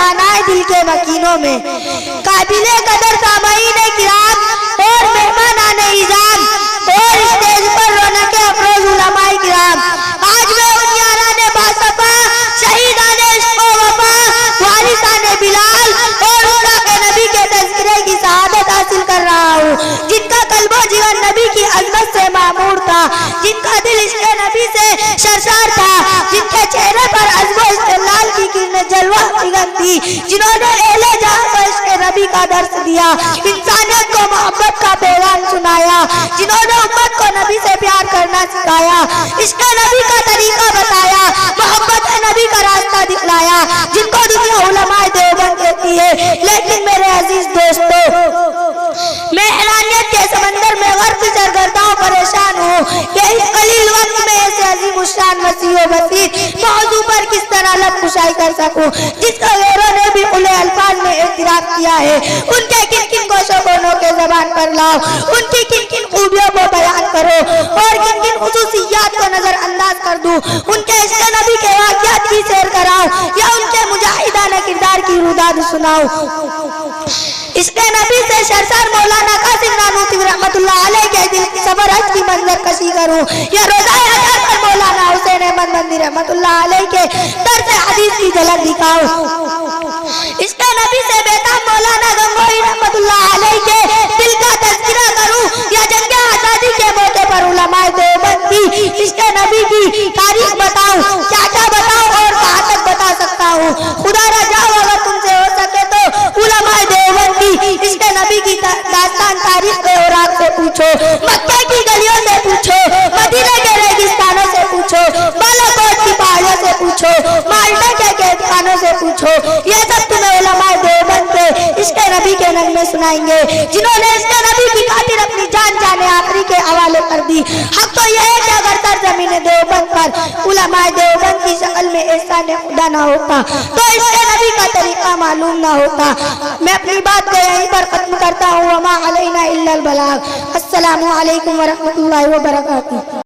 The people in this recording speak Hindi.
खानाए दिल के मकीनों में। काबिले कदर सामईन किराम और मेहमानाने इज़ाम और स्टेज पर रौनके अफरोज उलमाए किराम। आज वे उन याराने बासफा शहीदाने इश्क़ व वफा वारिसाने बिलाल और उनका के नबी के तज़किरे की शहादत हासिल कर रहा हूँ, जिनका कल्बो जीवन नबी की अज़मत से मामूर था, जिनका दिल इश्क़ नबी से सरशार था, जिनके चेहरे पर अज़्म व इस्तिलाल की किरणें जलवा निगम थी, जिन्होंने एले जहां को इश्क़ नबी का दर्स दिया, इंसानियत को मोहब्बत का पैगाम सुनाया, जिन्होंने उम्मत को नबी से प्यार करना सिखाया, इश्क़ नबी का तरीका बताया, मोहब्बत नबी का रास्ता दिखलाया, जिनको दुनिया उलमाए देवबंद कहती है। लेकिन मेरे अजीज दोस्तों, मैं हैरानियत के समंदर में गर्क सरगर्दा परेशान हूँ कि इस कलील वक्त में ऐसे अजीम उशान मसीह बसीर मौजू पर किस तरह लब कुशाई कर सकूं, जिसका गैरों ने भी उन्हें अल्फाज में एतराफ किया है। उनके किन किन कोशों को के जबान पर लाओ, उनकी किन किन खूबियों को बयान करो और किन किन खुसूसियात को नजरअंदाज कर दूं, उनके इश्क़ नबी के वाक़यात की सैर कराओ या उनके मुजाहिदाना किरदार की रुदाद सुनाओ। इश्क़ नबी से सरसार मौलाना कासिम नानूती रहमतुल्लाह अलैह के दिल की सबरत की मंजर कशी करूं या रोज़ाए अदा पर मौलाना हुसैन अहमद मंदी रहमतुल्लाह अलैह के दर्स हदीस की झलक दिखाऊं। इश्क़ नबी से बेताब मौलाना गंगोई रहमतुल्लाह अलैह के दिल का तज़किरा करूं या जंगे आज़ादी के मौके पर उलमाए देवबंद की इश्क़ नबी की तारीख बताऊं, क्या क्या बताऊं और कहां तक बता सकता हूं। खुदा रा जाओ, अगर तुमसे हो सके तो उलमाए देवबंद इश्क़ नबी की दास्तान तारीख के औराक से पूछो, मक्के की गलियों से पूछो, मदीने के रेगिस्तानों से पूछो, बालाकोट की पहाड़ियों से पूछो, माल्टा के कैदखानों से पूछो। ये सब तुम्हें उलमाए देवबंद के इश्क़ नबी के नगमे सुनाएंगे, जिन्होंने इश्क़ नबी की खातिर अपनी जान जाने आखिरी के हवाले कर दी। हक तो यह है कि अगर सरज़मीन देवबंद पर उलमाए देवबंद की शक्ल में एहसान खुदा ना होता तो इश्क़ नबी का तरीका मालूम ना होता। मैं अपनी बात को यहीं पर खत्म करता हूँ। वमा अलैना इल्लल बलाग। अस्सलामु अलैकुम व रहमतुल्लाहि व बरकातुहू।